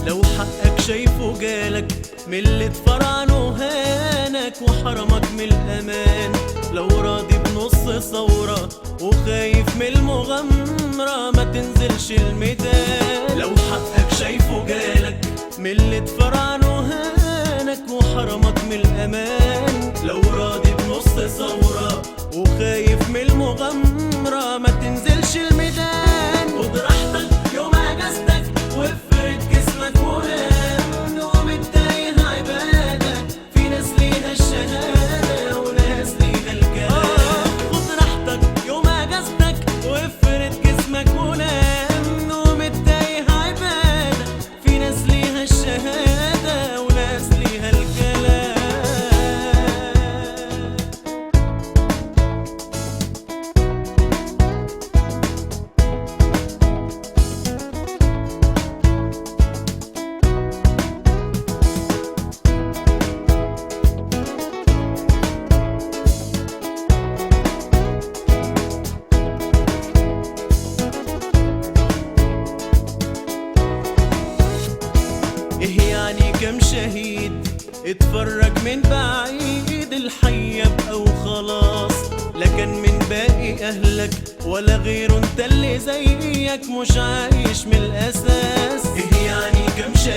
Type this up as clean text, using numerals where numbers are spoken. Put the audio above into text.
لو حقك شايفه جالك من اللي اتفرعنه هانك وحرمك من الأمان، لو راضي بنص ثورة وخايف من المغامرة ما تنزلش الميدان. لو حقك شايفه جالك من اللي اتفرعنه هانك وحرمك من الأمان، لو راضي بنص ثورة وخايف من المغامرة ما تنزلش الميدان. خد راحتك يوم اجازتك وافرد جسمك ونام، نوم التايه عبادة، في ناس ليها الشهادة وناس ليها الكلام. خد راحتك يوم اجازتك وافرد جسمك ونام، نوم التايه عبادة، في ناس ليها الشهادة وناس ليها الكلام. ايه يعني كم شهيد اتفرج من بعيد، الحي يبقى وخلاص، لا كان من باقي اهلك ولا غيره، انت اللي زيك مش عايش من الاساس. ايه يعني كم شهيد